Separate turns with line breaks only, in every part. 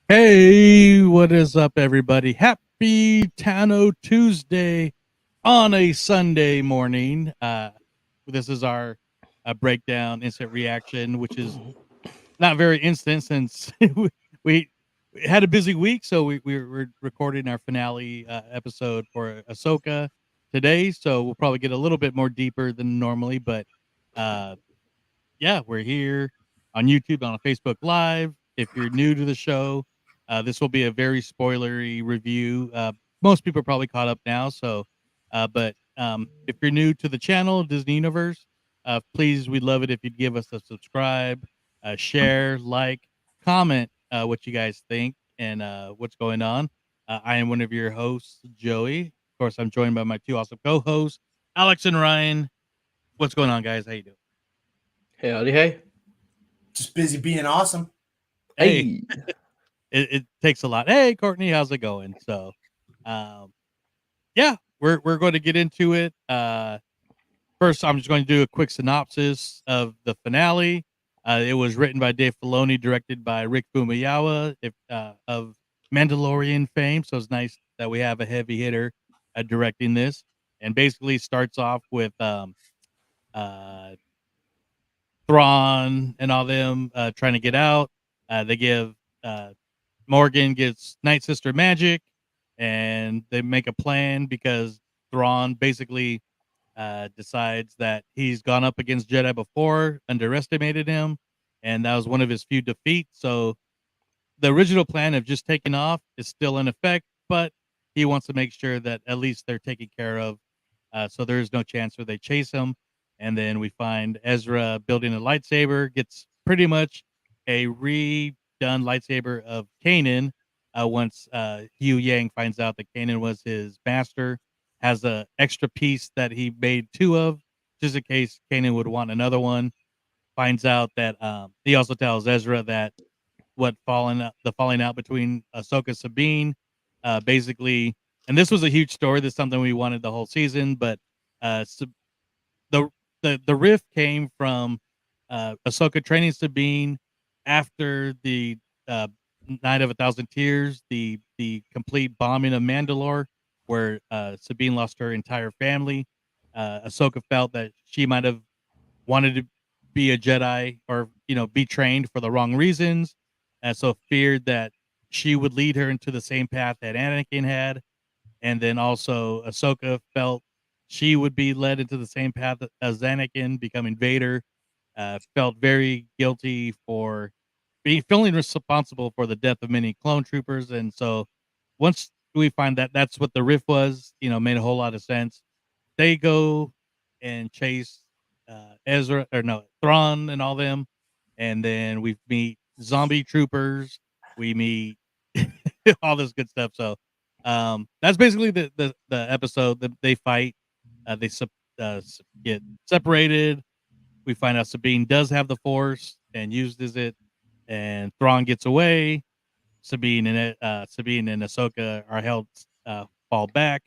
Hey, what is up, everybody? Happy Tano Tuesday on a Sunday morning. This is our breakdown, instant reaction, which is not very instant since we had a busy week. So we're recording our finale episode for Ahsoka today. So we'll probably get a little bit more deeper than normally, but uh, yeah, we're here on YouTube, on Facebook Live. If you're new to the show, this will be a very spoilery review. Most people are probably caught up now. But if you're new to the channel, Disney Universe, please, we'd love it if you'd give us a subscribe, share, like, comment what you guys think and what's going on. I am one of your hosts, Joey. Of course, I'm joined by my two awesome co-hosts, Alex and Ryan. What's going on, guys? How you doing?
Hey, howdy, hey.
Just busy being awesome.
Hey.
Hey.
It takes a lot. Hey, Courtney, how's it going? So, um, yeah, we're going to get into it. First, I'm just going to do a quick synopsis of the finale. It was written by Dave Filoni, directed by Rick Fumiyawa, of Mandalorian fame. So it's nice that we have a heavy hitter directing this, and basically starts off with uh, Thrawn and all them trying to get out. They give Morgan gets Night Sister magic, and they make a plan because Thrawn basically decides that he's gone up against Jedi before, underestimated him, and that was one of his few defeats. So the original plan of just taking off is still in effect, but he wants to make sure that at least they're taken care of. So there is no chance where they chase him. And then we find Ezra building a lightsaber, gets pretty much a redone lightsaber of Kanan. Once Hugh Yang finds out that Kanan was his master, has a extra piece that he made two of, just in case Kanan would want another one. Finds out that he also tells Ezra that the falling out between Ahsoka and Sabine, basically, and this was a huge story. This is something we wanted the whole season, but uh, the the rift came from Ahsoka training Sabine after the Night of a Thousand Tears, the complete bombing of Mandalore, where Sabine lost her entire family. Ahsoka felt that she might have wanted to be a Jedi or be trained for the wrong reasons, and so feared that she would lead her into the same path that Anakin had, and then also Ahsoka felt she would be led into the same path as Anakin, becoming Vader. Felt very guilty for being feeling responsible for the death of many clone troopers, and so once we find that that's what the riff was, made a whole lot of sense. They go and chase Ezra or no Thrawn and all them, and then we meet zombie troopers. We meet all this good stuff. So that's basically the episode that they fight. They get separated. We find out Sabine does have the Force and uses it, and Thrawn gets away. Sabine and Ahsoka are held fall back.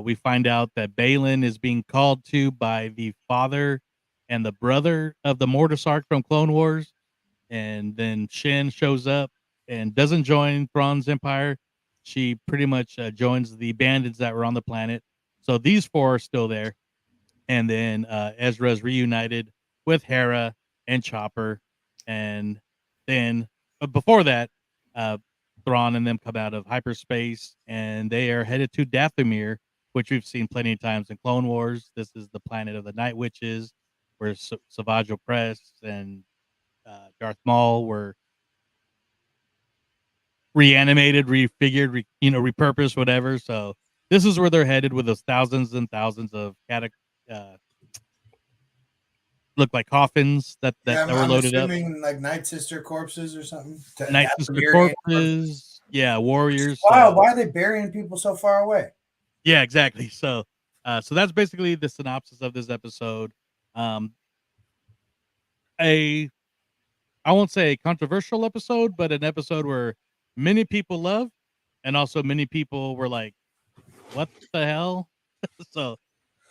We find out that Balin is being called to by the father and the brother of the Mortis arc from Clone Wars, and then Shin shows up and doesn't join Thrawn's empire. She pretty much joins the bandits that were on the planet. So these four are still there, and then Ezra's reunited with Hera and Chopper, and then before that, uh, Thrawn and them come out of hyperspace, and they are headed to Dathomir, which we've seen plenty of times in Clone Wars. This is the planet of the Night Witches, where Savage Opress and Darth Maul were reanimated, refigured, repurposed, whatever. So this is where they're headed with those thousands and thousands of uh, look like coffins
Yeah,
that
I'm,
were
I'm
loaded up.
assuming like Night Sister corpses or something.
Night
That's
Sister
weird.
corpses, yeah, warriors.
Wow,
So
why are they burying people so far away?
yeah, exactly. So that's basically the synopsis of this episode. Um, a I won't say a controversial episode, but an episode where many people love, and also many people were like, "What the hell?" So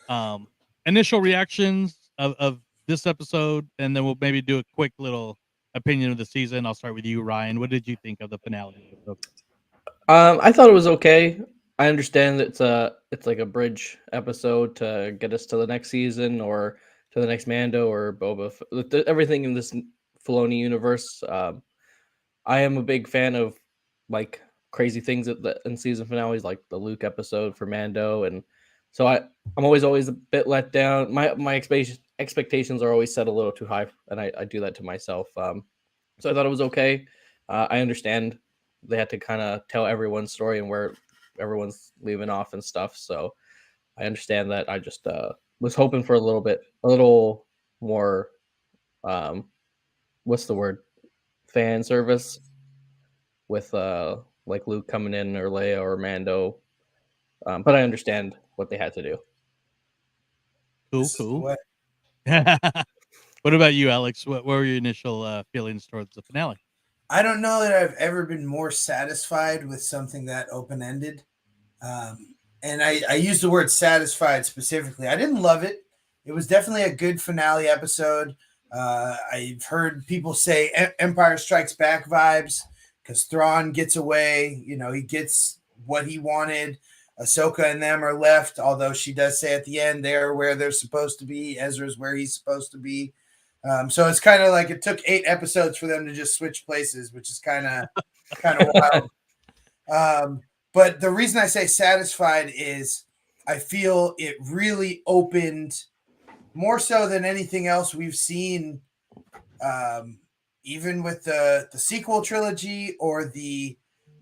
um, initial reactions of this episode, and then we'll maybe do a quick little opinion of the season. I'll start with you, Ryan. What did you think of the finale of Ahsoka?
I thought it was okay. I understand that it's like a bridge episode to get us to the next season or to the next Mando or everything in this Filoni universe. I am a big fan of like crazy things in season finales, like the Luke episode for Mando, and so I'm always a bit let down. My expectations are always set a little too high, and I do that to myself. So I thought it was okay. I understand they had to kind of tell everyone's story and where everyone's leaving off and stuff. So I understand that. I just was hoping for a little more. Um, what's the word? Fan service with like Luke coming in or Leia or Mando. But I understand what they had to do.
Cool,
This is the
cool.
way.
What about you, Alex? What were your initial feelings towards the finale?
I don't know that I've ever been more satisfied with something that open ended. And I use the word satisfied specifically. I didn't love it. It was definitely a good finale episode. I've heard people say Empire Strikes Back vibes because Thrawn gets away. You know, he gets what he wanted. Ahsoka and them are left, although she does say at the end they're where they're supposed to be. Ezra's where he's supposed to be. So it's kind of like it took 8 episodes for them to just switch places, which is kind of wild. But the reason I say satisfied is I feel it really opened more so than anything else we've seen, even with the sequel trilogy or the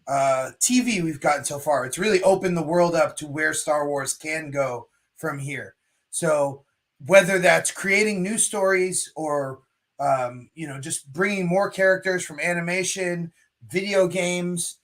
TV we've gotten so far. It's really opened the world up to where Star Wars can go from here. So whether that's creating new stories or just bringing more characters from animation, video games,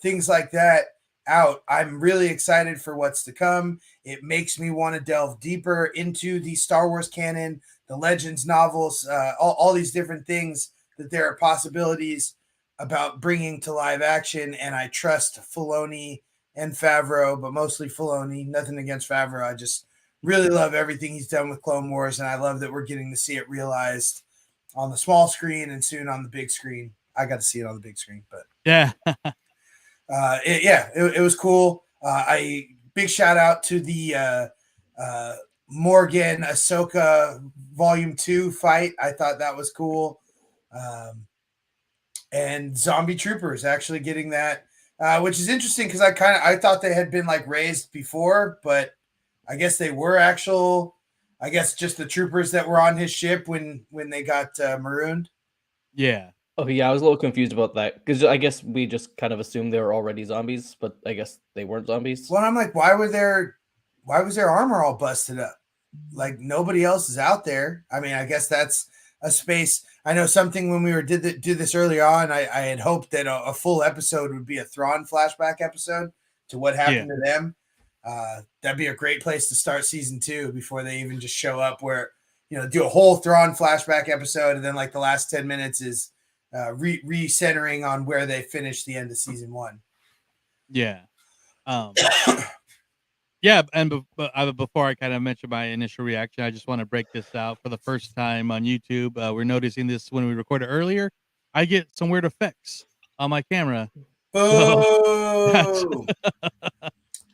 things like that out, I'm really excited for what's to come. It makes me want to delve deeper into the Star Wars canon, the Legends novels, all these different things that there are possibilities about bringing to live action. And I trust Filoni and Favreau, but mostly Filoni. Nothing against Favreau. I just really love everything he's done with Clone Wars, and I love that we're getting to see it realized on the small screen and soon on the big screen. I got to see it on the big screen, but
Yeah.
it was cool. I big shout out to the Morgan Ahsoka Volume 2 fight. I thought that was cool. And Zombie Troopers actually getting that, which is interesting because I thought they had been like raised before, but I guess they were just the troopers that were on his ship when they got marooned.
Yeah.
Oh yeah, I was a little confused about that because I guess we just kind of assumed they were already zombies, but I guess they weren't zombies.
Well, I'm like, why was their armor all busted up? Like nobody else is out there. I mean, I guess that's a space. I know something when we were do this earlier on. I had hoped that a full episode would be a Thrawn flashback episode to what happened to them. That'd be a great place to start season 2 before they even just show up. Where do a whole Thrawn flashback episode, and then like the last 10 minutes is recentering on where they finished the end of season 1.
Yeah. Yeah, and before I kind of mention my initial reaction, I just want to break this out for the first time on YouTube. We're noticing this when we recorded earlier. I get some weird effects on my camera.
Boo!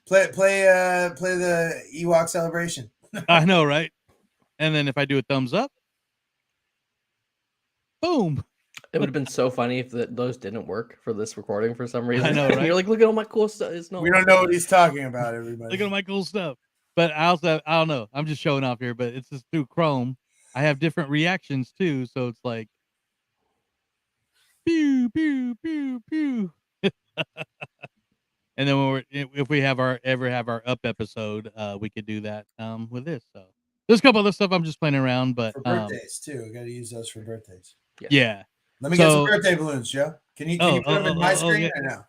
Play the Ewok celebration.
I know, right? And then if I do a thumbs up, boom.
It would have been so funny if those didn't work for this recording for some reason.
I know, right?
You're like, look at all my cool stuff.
We don't know what he's talking about, everybody.
Look at my cool stuff. But I don't know. I'm just showing off here, but it's just through Chrome. I have different reactions too, so it's like pew pew pew pew. And then when if we ever have our up episode, we could do that with this. So there's a couple other stuff I'm just playing around, but
for birthdays too. We got to use those for birthdays.
Yeah.
Let me get some birthday balloons, Joe. Can you put them in my screen or no?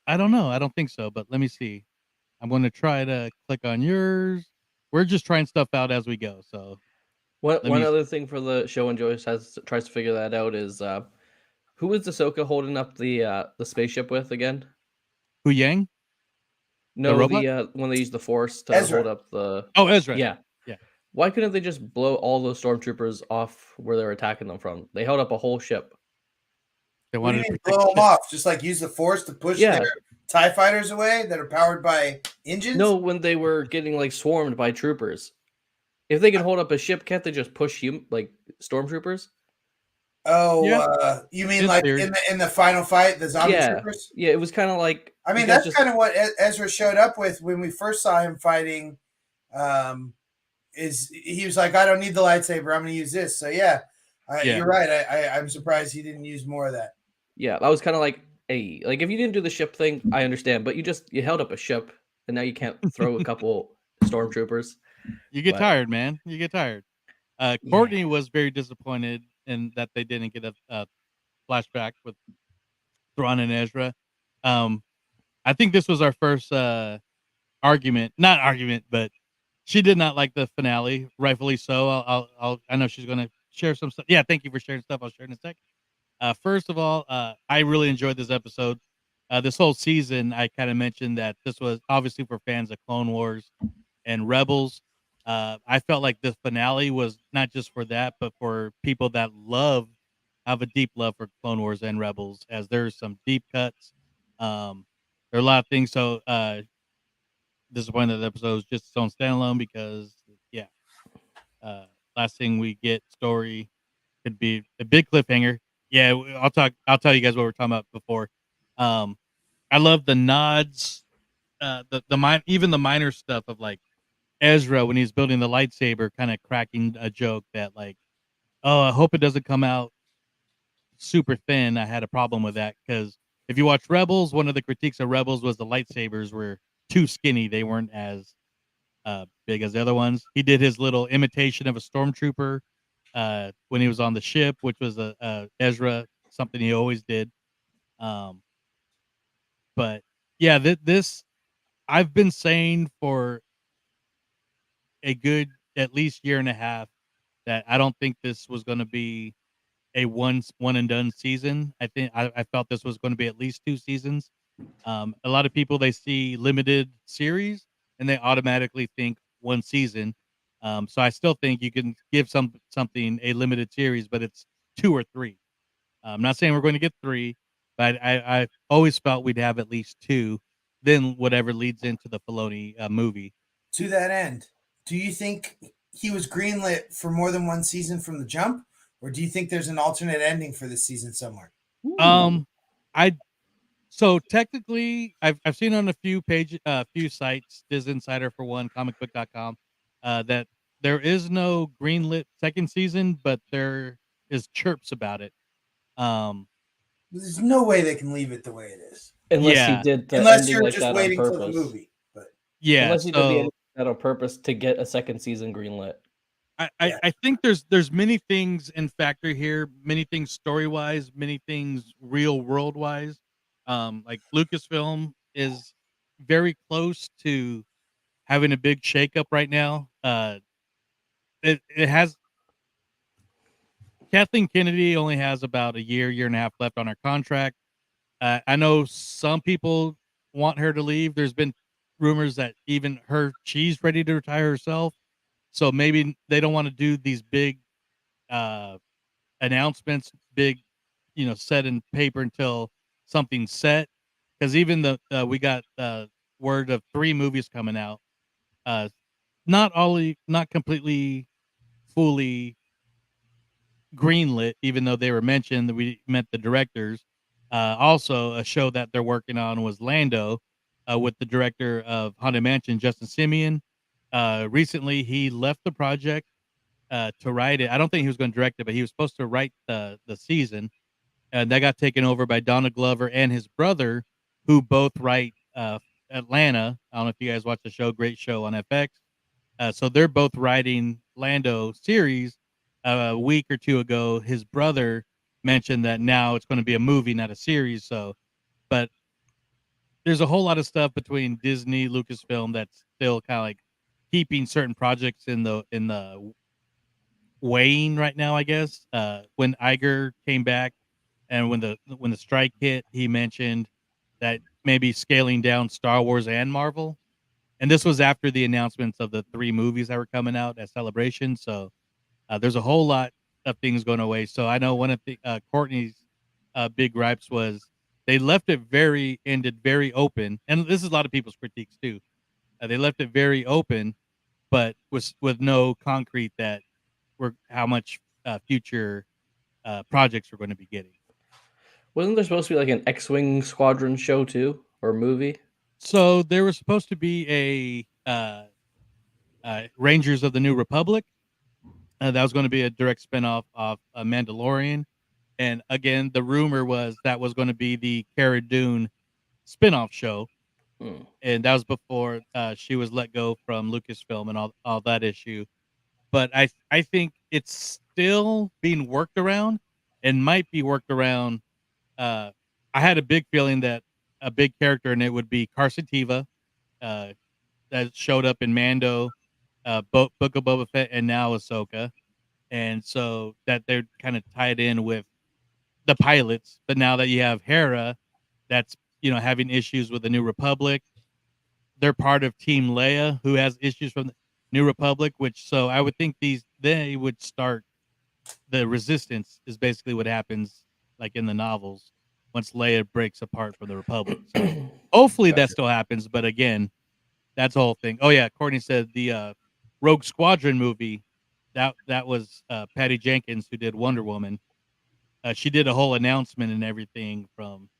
I don't know. I don't think so, but let me see. I'm going to try to click on yours. We're just trying stuff out as we go. So
one other thing for the show, and Joyce tries to figure that out, is who is Ahsoka holding up the spaceship with again?
Hu Yang?
No, when they use the Force to hold up the.
Oh, Ezra.
Yeah. Why couldn't they just blow all those stormtroopers off where they're attacking them from? They held up a whole ship.
They
What do
wanted
you
to
mean
protect
blow
the
them
ship.
off? Just like use the force to push
Yeah.
their TIE fighters away that are powered by engines?
No, when they were getting like swarmed by troopers. If they can hold up a ship, can't they just push like stormtroopers?
Oh,
Yeah,
you mean
in
like
theory.
in the final fight, the zombie
Yeah.
troopers?
Yeah, it was kind of like
I mean,
you guys
that's
just
kind of what Ezra showed up with when we first saw him fighting. Is he was like, I don't need the lightsaber, I'm going to use this. So yeah,
Yeah.
you're right. I'm surprised he didn't use more of that.
yeah, that was kind of like like if you didn't do the ship thing, I understand, but you held up a ship and now you can't throw a couple stormtroopers.
You get
But
tired, man. You get tired.
yeah.
Courtney was very disappointed in that they didn't get a flashback with Thrawn and Ezra. Um, I think this was our first argument, not argument, but she did not like the finale, rightfully so. I know she's going to share some stuff. Yeah, thank you for sharing stuff. I'll share in a second. First of all, I really enjoyed this episode. This whole season, I kind of mentioned that this was obviously for fans of Clone Wars and Rebels. I felt like the finale was not just for that, but for people that have a deep love for Clone Wars and Rebels, as there's some deep cuts. There are a lot of things. So disappointed that the episode was just its own standalone because, yeah, uh, last thing we get story could be a big cliffhanger. Yeah, I'll talk. I'll tell you guys what we are talking about before. Um, I love the nods, even the minor stuff of like Ezra when he's building the lightsaber, kind of cracking a joke that like, oh, I hope it doesn't come out super thin. I had a problem with that because if you watch Rebels, one of the critiques of Rebels was the lightsabers were too skinny. They weren't as big as the other ones. He did his little imitation of a stormtrooper when he was on the ship, which was a Ezra something he always did. Um, but yeah, this I've been saying for a good at least year and a half that I don't think this was going to be a one and done season. I felt this was going to be at least 2 seasons. A lot of people they see limited series and they automatically think 1 season. So I still think you can give something a limited series, but it's 2 or 3. I'm not saying we're going to get 3, but I always felt we'd have at least 2. Then whatever leads into the Filoni movie.
To that end, do you think he was greenlit for more than one season from the jump, or do you think there's an alternate ending for this season somewhere?
Ooh.
I So technically, I've seen on few sites, Diz Insider for one, comicbook.com, that there is no greenlit second season, but there is chirps about it. Um,
There's no way they can leave it the way it is,
Unless he
yeah,
did the
unless
ending
you're
like
just
that on
waiting till the
purpose.
movie. But
yeah.
Unless he did the ending
So
like that on purpose to get a second season greenlit.
I I think there's many things in factor here, many things story wise, many things real world wise. Like Lucasfilm is very close to having a big shakeup right now. It has Kathleen Kennedy only has about a year and a half left on her contract. I know some people want her to leave. There's been rumors that even she's ready to retire herself. So maybe they don't want to do these big uh, announcements, big, set in paper until something's set. Because even we got word of 3 movies coming out. Uh, not completely fully greenlit, even though they were mentioned that we met the directors. Also, a show that they're working on was Lando, with the director of Haunted Mansion, Justin Simeon. Recently, he left the project to write it. I don't think he was going to direct it, but he was supposed to write the season, and that got taken over by Donald Glover and his brother, who both write Atlanta. I don't know if you guys watch the show, great show on FX. So they're both writing Lando series. A week or 2 ago, his brother mentioned that now it's going to be a movie, not a series. So, but there's a whole lot of stuff between Disney, Lucasfilm that's still kind of like keeping certain projects in the weighing right now. I guess when Iger came back and when the strike hit, he mentioned that maybe scaling down Star Wars and Marvel. And this was after the announcements of the 3 movies that were coming out at Celebration. So there's a whole lot of things going away. So I know one of the Courtney's big gripes was they left it ended very open, and this is a lot of people's critiques too. They left it very open, but with no concrete that were how much future projects we're going to be getting.
Wasn't there supposed to be like an X-wing squadron show too, or movie?
So there was supposed to be a Rangers of the New Republic. That was going to be a direct spinoff of Mandalorian. And again, the rumor was that was going to be the Cara Dune spinoff show.
Hmm.
And that was before she was let go from Lucasfilm and all that issue. But I think it's still being worked around and might be worked around. Uh, I had a big feeling that a big character in it would be Carson Teva, uh, that showed up in Mando, Book of Boba Fett, and now Ahsoka, and so that they're kind of tied in with the pilots. But now that you have Hera, that's having issues with the New Republic, they're part of Team Leia, who has issues from the New Republic. Which so I would think they would start the Resistance is basically what happens like in the novels once Leia breaks apart from the Republic. So hopefully that
Gotcha.
still happens. But again, that's the whole thing. Oh yeah, Courtney said the Rogue Squadron movie that was Patty Jenkins who did Wonder Woman. She did a whole announcement and everything from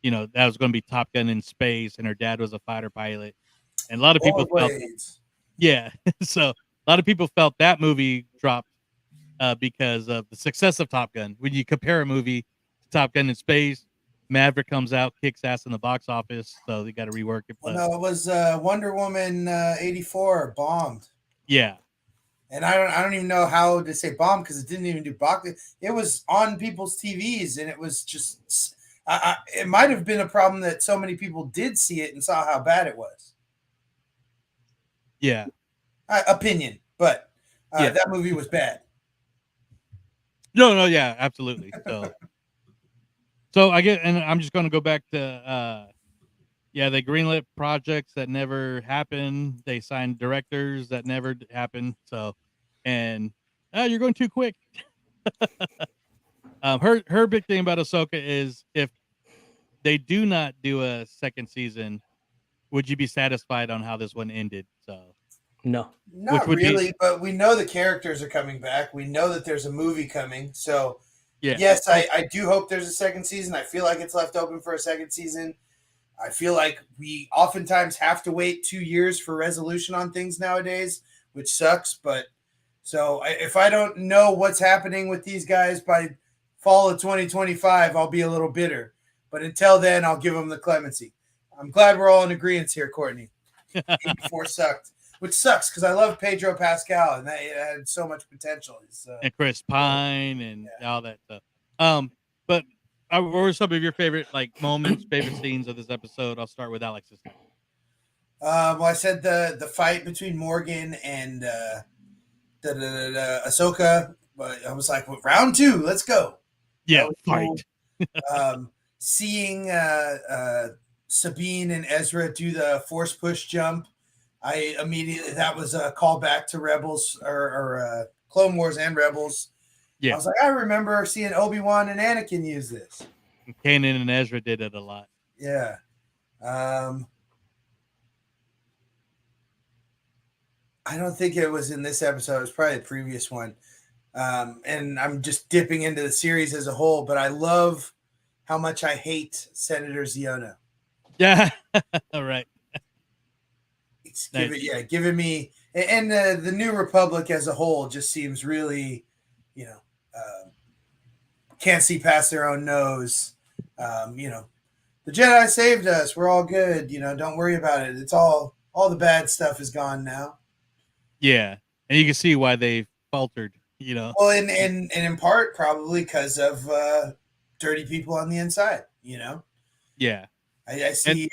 that was going to be Top Gun in space, and her dad was a fighter pilot, and a lot of people felt
Rollerblades.
yeah. So a lot of people felt that movie dropped because of the success of Top Gun. When you compare a movie to Top Gun in space, Maverick comes out, kicks ass in the box office, so they got to rework it.
Well,
But
no, it was Wonder Woman 84 bombed.
yeah,
And I don't even know how to say bomb because it didn't even do box. It was on people's TVs, and it was just. It might have been a problem that so many people did see it and saw how bad it was.
yeah,
Opinion, but
yeah.
that movie was bad.
No, yeah, absolutely. So I get, and I'm just going to go back to, yeah, they greenlit projects that never happened. They signed directors that never happened. So, and you're going too quick. Her big thing about Ahsoka is if they do not do a second season, would you be satisfied on how this one ended? So,
No.
which
Not
would be
really, but we know the characters are coming back. We know that there's a movie coming. So,
yeah,
yes, I do hope there's a second season. I feel like it's left open for a second season. I feel like we oftentimes have to wait 2 years for resolution on things nowadays, which sucks. But if I don't know what's happening with these guys by fall of 2025, I'll be a little bitter. But until then, I'll give them the clemency. I'm glad we're all in agreement here, Courtney. 84 sucked, which sucks because I love Pedro Pascal and that it had so much potential.
and Chris Pine and all that stuff. But what were some of your favorite moments, favorite scenes of this episode? I'll start with Alex's.
Well, I said the fight between Morgan and Ahsoka, but I was like, well, round two, let's go.
Yeah,
Cool.
fight.
Seeing Sabine and Ezra do the force push jump, I immediately that was a callback to Rebels or Clone Wars and Rebels.
Yeah,
I was like, I remember seeing Obi-Wan and Anakin use this.
Kanan and Ezra did it a lot.
Yeah. I don't think it was in this episode. It was probably the previous one. And I'm just dipping into the series as a whole, but I love how much I hate Senator Ziono.
Yeah, all right.
It's giving me and the New Republic as a whole just seems really, can't see past their own nose. The Jedi saved us. We're all good. Don't worry about it. It's all the bad stuff is gone now.
Yeah, and you can see why they faltered.
Well, and in part probably because of dirty people on the inside.
Yeah,
I see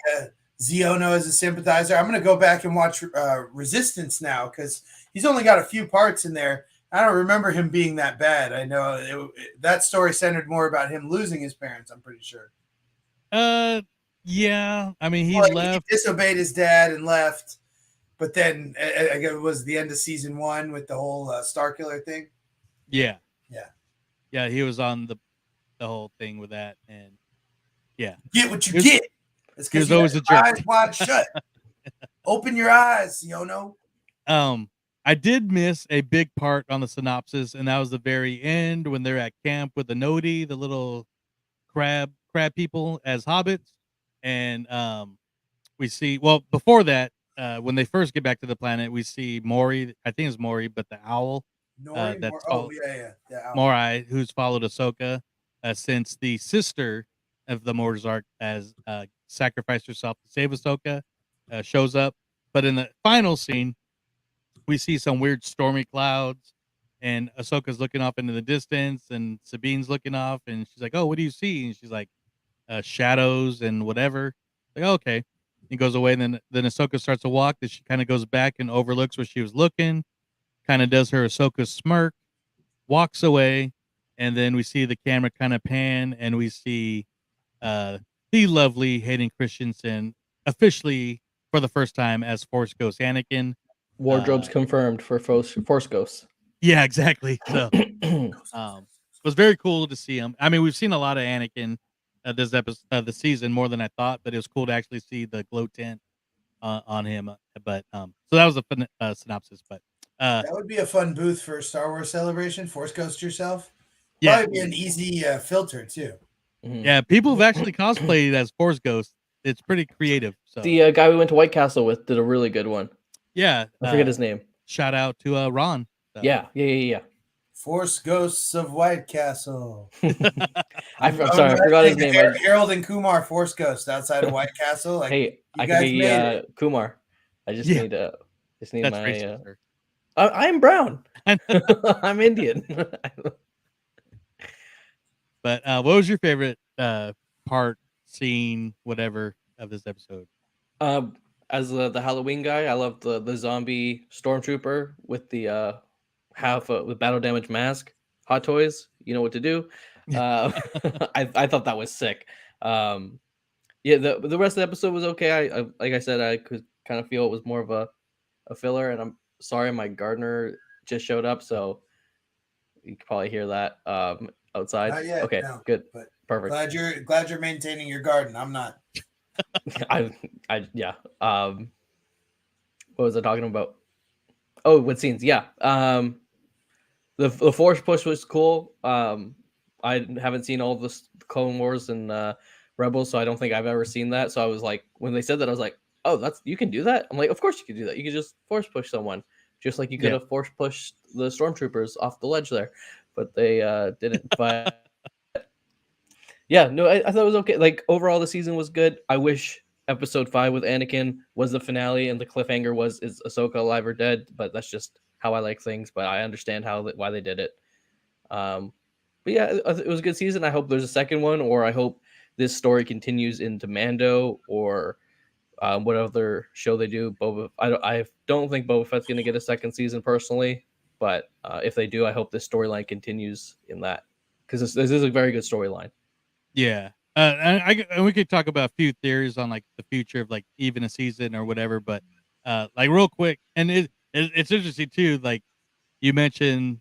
Ziono as a sympathizer. I'm going to go back and watch Resistance now because he's only got a few parts in there. I don't remember him being that bad. I know that story centered more about him losing his parents. I'm pretty sure.
Yeah. I mean,
He disobeyed his dad and left. But then I guess it was the end of season 1 with the whole Star Killer thing.
Yeah.
Yeah.
Yeah, he was on the the whole thing with that, and yeah,
Get what you
He was-
get. It's
he
because
was
you
always
got
a jerk.
your eyes wide shut. Open your eyes, Yono.
I did miss a big part on the synopsis, and that was the very end when they're at camp with the Nodi, the little crab people as hobbits, and we see before that, when they first get back to the planet, we see Maury. I think it's Maury, but the owl.
Nori,
That's
oh yeah, owl.
Morai, who's followed Ahsoka since the sister of the Morzark has sacrificed herself to save Ahsoka, shows up. But in the final scene, we see some weird stormy clouds, and Ahsoka's looking off into the distance, and Sabine's looking off, and she's like, "Oh, what do you see?" And she's like, "Shadows and whatever." Like, oh, okay. He goes away, and then Ahsoka starts to walk. Then she kind of goes back and overlooks where she was looking, kind of does her Ahsoka smirk, walks away, and then we see the camera kind of pan, and we see uh, the lovely Hayden Christensen officially for the first time as Force Ghost Anakin.
Wardrobes confirmed for Force Ghosts.
Yeah, exactly. So it was very cool to see him. I mean, we've seen a lot of Anakin this episode, the season, more than I thought, but it was cool to actually see the glow tint on him. But so that was a synopsis. But
That would be a fun booth for a Star Wars celebration. Force Ghost yourself.
yeah,
Probably be an easy filter too.
yeah, people have actually cosplayed as Force Ghost. It's pretty creative. So
The guy we went to White Castle with did a really good one.
yeah,
I forget his name.
Shout out to Ron. So.
Yeah.
Force Ghosts of White Castle.
I'm sorry, I forgot his name.
Harold and Kumar Force Ghost outside of White Castle. Like,
hey, I
guys
could be Kumar. I just need
That's
my.
racist, sir.
I'm brown. I'm Indian.
But what was your favorite part, scene, whatever of this episode?
As the Halloween guy, I love the zombie stormtrooper with the half with battle damage mask. Hot Toys, you know what to do. I thought that was sick. Yeah, the rest of the episode was okay. I like I said, I could kind of feel it was more of a filler, and I'm sorry my gardener just showed up, so you can probably hear that outside.
Not yet,
okay,
no,
good,
but
perfect.
Glad you're maintaining your garden. I'm not.
Yeah. What was I talking about? Oh, what scenes? Yeah. The Force push was cool. I haven't seen all the Clone Wars and Rebels, so I don't think I've ever seen that. So I was like, when they said that, I was like, oh, that's you can do that. I'm like, of course you can do that. You can just Force push someone, just like you could have Force pushed the stormtroopers off the ledge there, but they didn't. But yeah, no, I thought it was okay. Like overall, the season was good. I wish episode 5 with Anakin was the finale and the cliffhanger was is Ahsoka alive or dead, but that's just how I like things. But I understand why they did it. But yeah, it was a good season. I hope there's a second one, or I hope this story continues into Mando or what other show they do. I don't think Boba Fett's going to get a second season personally, but if they do, I hope this storyline continues in that because this is a very good storyline.
Yeah. And we could talk about a few theories on like the future of like even a season or whatever, but like real quick, and it's interesting too. Like you mentioned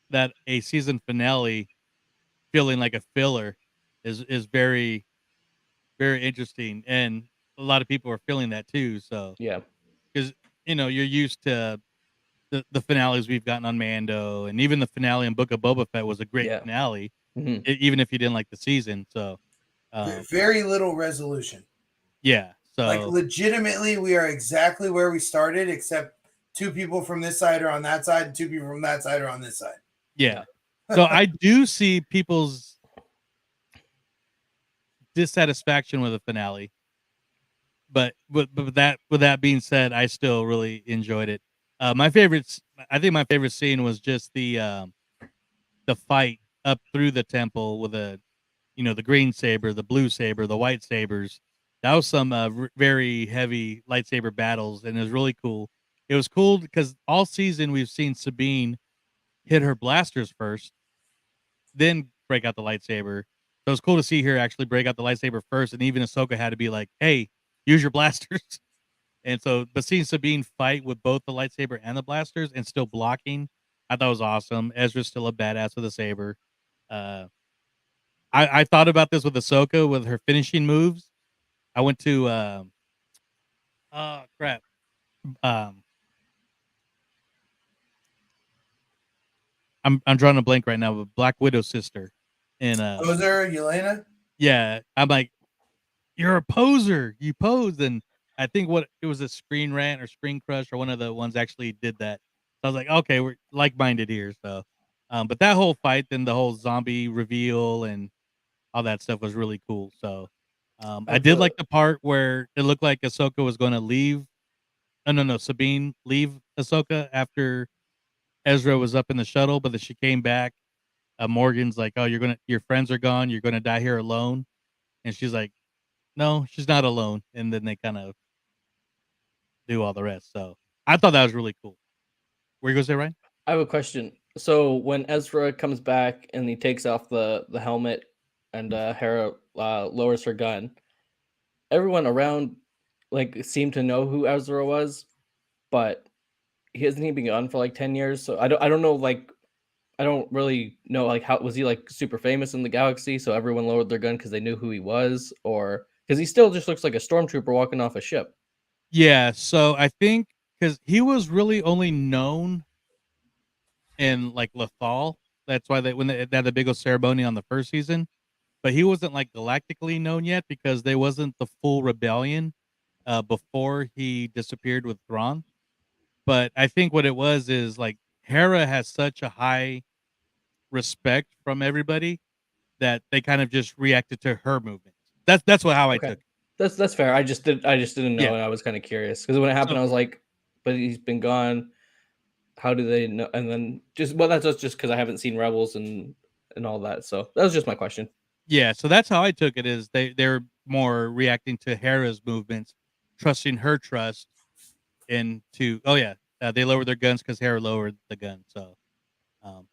that a season finale feeling like a filler is very very interesting, and a lot of people are feeling that too. So
Yeah,
because you're used to the finales we've gotten on Mando, and even the finale in Book of Boba Fett was a great finale, even if you didn't like the season. So
very little resolution.
Yeah. So
like legitimately, we are exactly where we started, except 2 people from this side are on that side, and 2 people from that side are on this side.
Yeah. So I do see people's dissatisfaction with the finale, but with that being said, I still really enjoyed it. I think my favorite scene was just the fight up through the temple with the green saber, the blue saber, the white sabers. That was some very heavy lightsaber battles, and it was really cool. It was cool because all season we've seen Sabine hit her blasters first, then break out the lightsaber. So it's cool to see her actually break out the lightsaber first, and even Ahsoka had to be like, "Hey, use your blasters." And so, but seeing Sabine fight with both the lightsaber and the blasters and still blocking, I thought was awesome. Ezra's still a badass with a saber. I thought about this with Ahsoka with her finishing moves. I went to oh crap. Um I'm drawing a blank right now with Black Widow's sister. And
Ozer, Yelena.
yeah, I'm like, you're a poser. You posed, and I think what it was a Screen Rant or Screen Crush or one of the ones actually did that. So I was like, okay, we're like minded here. So, but that whole fight, then the whole zombie reveal and all that stuff was really cool. So, I
I've
did like the part where it looked like Ahsoka was going to leave. No, Sabine leave Ahsoka after Ezra was up in the shuttle, but then she came back. Morgan's like, "Oh, your friends are gone. You're gonna die here alone," and she's like, "No, she's not alone." And then they kind of do all the rest. So I thought that was really cool. Where you gonna say, Ryan?
I have a question. So when Ezra comes back and he takes off the helmet and Hera lowers her gun, everyone around like seemed to know who Ezra was, but hasn't he been gone for like 10 years? So I don't know, like I don't really know, like how was he like super famous in the galaxy so everyone lowered their gun because they knew who he was, or because he still just looks like a stormtrooper walking off a ship.
Yeah. So I think because he was really only known in like Lethal. That's why they had the big old ceremony on the first season. But he wasn't like galactically known yet because there wasn't the full rebellion before he disappeared with Thrawn. But I think what it was is like Hera has such a high respect from everybody that they kind of just reacted to her movements. That's what how I
Okay,
took it.
that's fair. I just didn't know,
Yeah.
and I was kind of curious because when it happened,
So
I was like, but he's been gone. How do they know? And then just well, that's just because I haven't seen Rebels and all that. So that was just my question.
yeah, so that's how I took it is they're more reacting to Hera's movements, trusting her trust into oh yeah, they lowered their guns because Hera lowered the gun. So um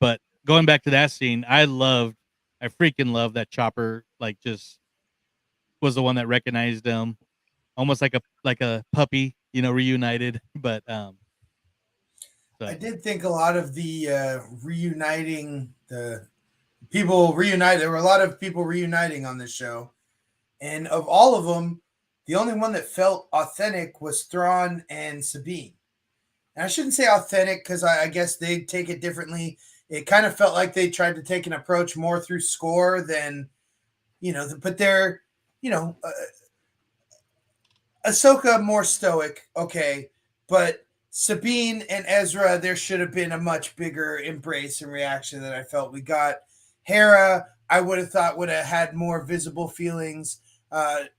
but going back to that scene, I freaking love that Chopper like just was the one that recognized them almost like a puppy, you know, reunited. But
I
so
did think a lot of the reuniting the people reunited. There were a lot of people reuniting on this show, and of all of them, the only one that felt authentic was Thrawn and Sabine. And I shouldn't say authentic because I guess they take it differently. It kind of felt like they tried to take an approach more through score than but they're you know Ahsoka more stoic, okay, but Sabine and Ezra, there should have been a much bigger embrace and reaction that I felt we got. Hera, I would have thought would have had more visible feelings,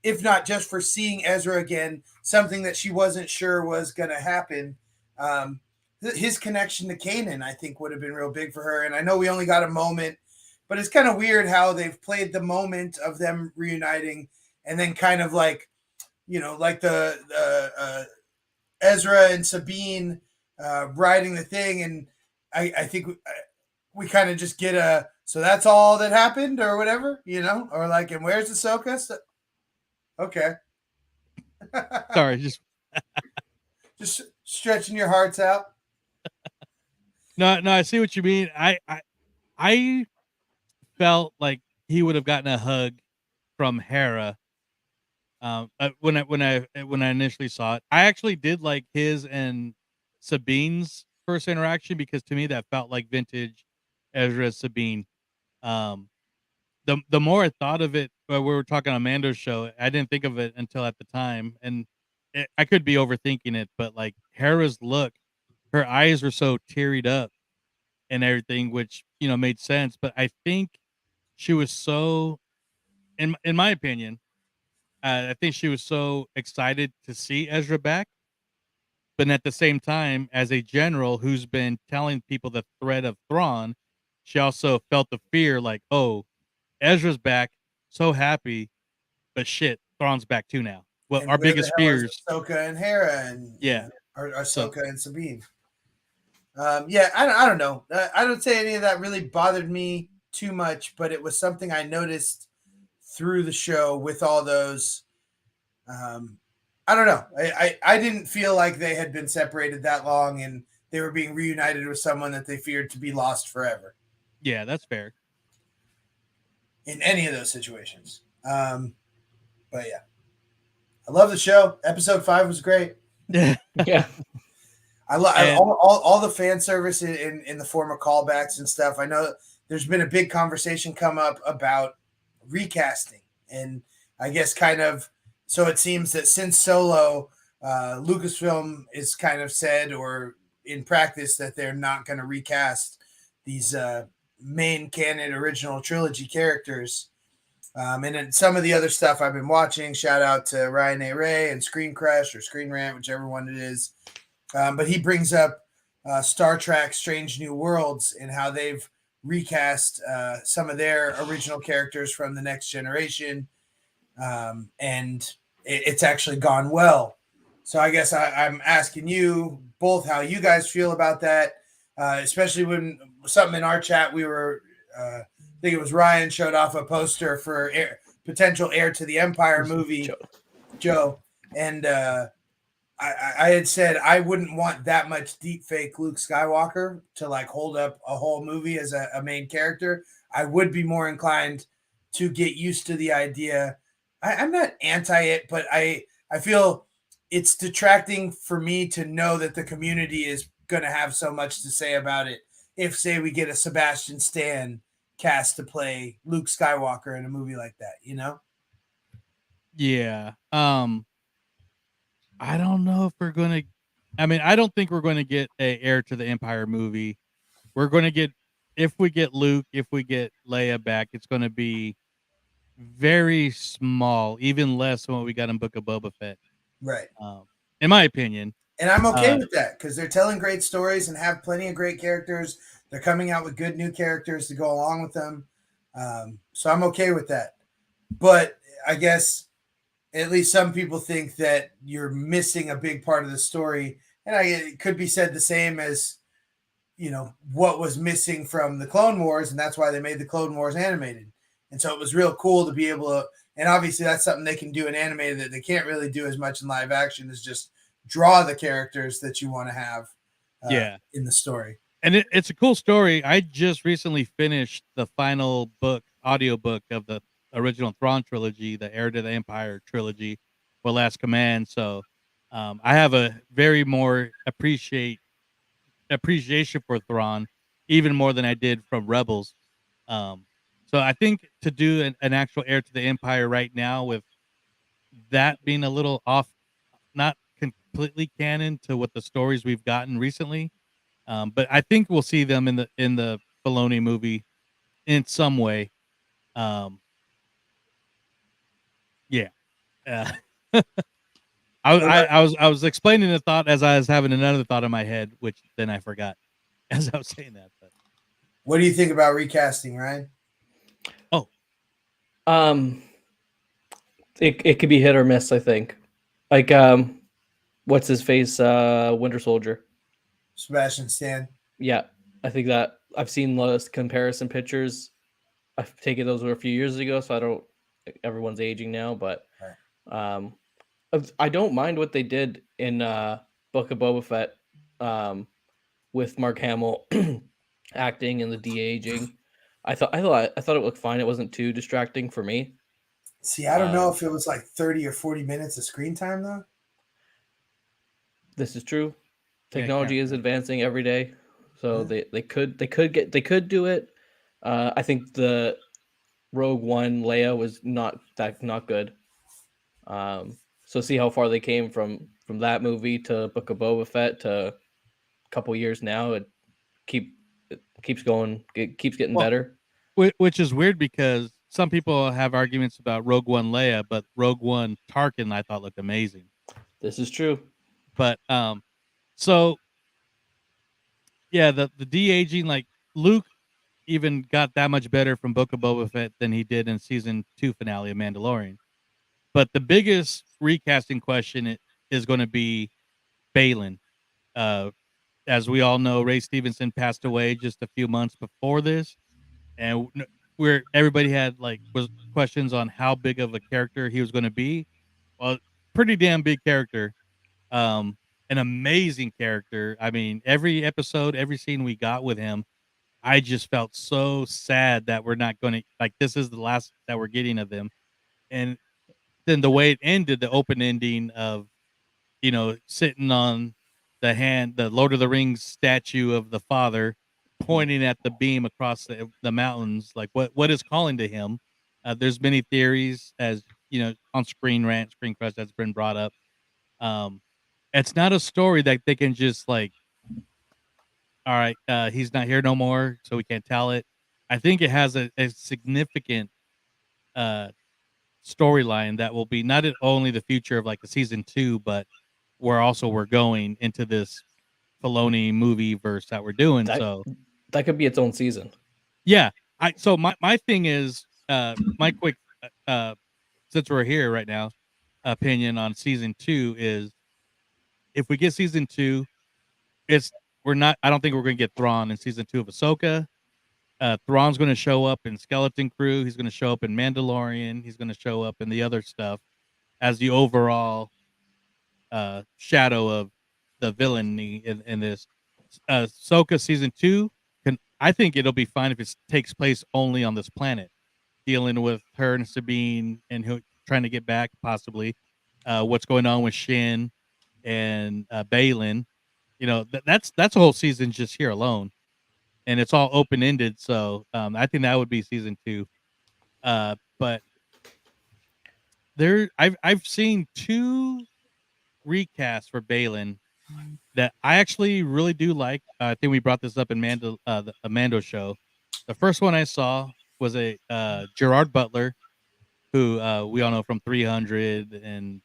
if not just for seeing Ezra again, something that she wasn't sure was going to happen. Um, his connection to Kanan, I think, would have been real big for her. And I know we only got a moment, but it's kind of weird how they've played the moment of them reuniting and then kind of like like the Ezra and Sabine riding the thing, and I think we kind of just get a so that's all that happened or whatever, or like, and where's Ahsoka? So, okay,
sorry, just
just stretching your hearts out.
no, I see what you mean. I felt like he would have gotten a hug from Hera. When I initially saw it, I actually did like his and Sabine's first interaction because to me that felt like vintage Ezra Sabine. Um, the more I thought of it, we were talking on Mando's show, I didn't think of it until at the time, and I could be overthinking it, but like Hera's look, her eyes were so tearied up and everything, which made sense. But I think she was so, in my opinion, I think she was so excited to see Ezra back, but at the same time, as a general who's been telling people the threat of Thrawn, she also felt the fear, like, oh, Ezra's back, so happy, but shit, Thrawn's back too now. Well,
And
our
where the
biggest
hell is
fears,
Ahsoka and Hera and
yeah.
or
So
Ahsoka and Sabine? Yeah, I don't know. I don't say any of that really bothered me too much, but it was something I noticed through the show with all those. Um, I don't know. I didn't feel like they had been separated that long and they were being reunited with someone that they feared to be lost forever.
yeah, that's fair.
in any of those situations. But yeah, I love the show. Episode 5 was great.
Yeah.
Yeah.
I love
And
all the fan service in the form of callbacks and stuff. I know there's been a big conversation come up about recasting, and I guess kind of so it seems that since Solo, Lucasfilm is kind of said or in practice that they're not going to recast these main canon original trilogy characters. And then some of the other stuff I've been watching. Shout out to Ryan A. Ray and Screen Crush or Screen Rant, whichever one it is. But he brings up Star Trek Strange New Worlds and how they've recast some of their original characters from the next generation. And it's actually gone well. So I guess I'm asking you both how you guys feel about that, especially when something in our chat we were, I think it was Ryan showed off a poster for potential Heir to the Empire movie, Joe, and I had said I wouldn't want that much deep fake Luke Skywalker to like hold up a whole movie as a main character. I would be more inclined to get used to the idea. I'm not anti it, but I feel it's detracting for me to know that the community is going to have so much to say about it. If say we get a Sebastian Stan cast to play Luke Skywalker in a movie like that, you know?
yeah. I don't know if we're gonna. I mean, I don't think we're going to get a Heir to the Empire movie. We're going to get, if we get Luke, if we get Leia back, it's going to be very small, even less than what we got in Book of Boba Fett.
Right.
In my opinion.
And I'm okay with that because they're telling great stories and have plenty of great characters. They're coming out with good new characters to go along with them. So I'm okay with that. But I guess at least some people think that you're missing a big part of the story. And it could be said the same as, what was missing from the Clone Wars. And that's why they made the Clone Wars animated. And so it was real cool to be able to, and obviously that's something they can do in animated that they can't really do as much in live action is just draw the characters that you want to have in the story.
And it's a cool story. I just recently finished the final audiobook of the original Thrawn trilogy, the Heir to the Empire trilogy, or Last Command. So I have a very more appreciation for Thrawn, even more than I did from Rebels. So I think to do an actual Heir to the Empire right now, with that being a little off, not completely canon to what the stories we've gotten recently, but I think we'll see them in the Filoni movie in some way. Yeah. Uh, I was explaining the thought as I was having another thought in my head, which then I forgot as I was saying that. But
what do you think about recasting, Ryan?
Oh,
it could be hit or miss. I think, like, what's his face? Winter Soldier.
Sebastian Stan.
Yeah, I think that I've seen those comparison pictures. I've taken those a few years ago, so I don't. Everyone's aging now, but I don't mind what they did in Book of Boba Fett with Mark Hamill acting and the de-aging. I thought it looked fine. It wasn't too distracting for me.
See, I don't know if it was like 30 or 40 minutes of screen time though.
This is true. Technology is advancing every day, so they could do it. I think the Rogue One Leia was not good. So see how far they came from that movie to Book of Boba Fett to a couple years now. It keeps going. It keeps getting better.
Which is weird because some people have arguments about Rogue One Leia, but Rogue One Tarkin I thought looked amazing.
This is true.
But so yeah, the de-aging, like Luke even got that much better from Book of Boba Fett than he did in season 2 finale of Mandalorian. But the biggest recasting question is going to be Balin. As we all know, Ray Stevenson passed away just a few months before this, and where everybody had was questions on how big of a character he was going to be. Well, pretty damn big character. An amazing character. I mean, every episode, every scene we got with him I just felt so sad that we're not going to like this is the last that we're getting of them. And then the way it ended, the open ending of sitting on the Lord of the Rings statue of the father, pointing at the beam across the mountains, like what is calling to him. There's many theories, as on Screen Rant, Screen Crush, that's been brought up. Um, it's not a story that they can just like, all right, he's not here no more, so we can't tell it. I think it has a significant uh storyline that will be not only the future of like a season 2, but where also we're going into this Filoni movie verse that we're doing.
That
So
that could be its own season.
yeah, my thing is my quick since we're here right now opinion on season 2 is if we get season 2, it's we're not I don't think we're gonna get Thrawn in season 2 of Ahsoka. Thrawn's going to show up in Skeleton Crew. He's going to show up in Mandalorian. He's going to show up in the other stuff as the overall shadow of the villainy in this. Ahsoka season 2 I think it'll be fine if it takes place only on this planet, dealing with her and Sabine and who trying to get back possibly. What's going on with Shin and Balin? That's a whole season just here alone, and it's all open ended. So I think that would be season 2. But I've seen 2 recasts for Balin that I actually really do like. I think we brought this up in the Mando show. The first one I saw was a Gerard Butler, who we all know from 300 and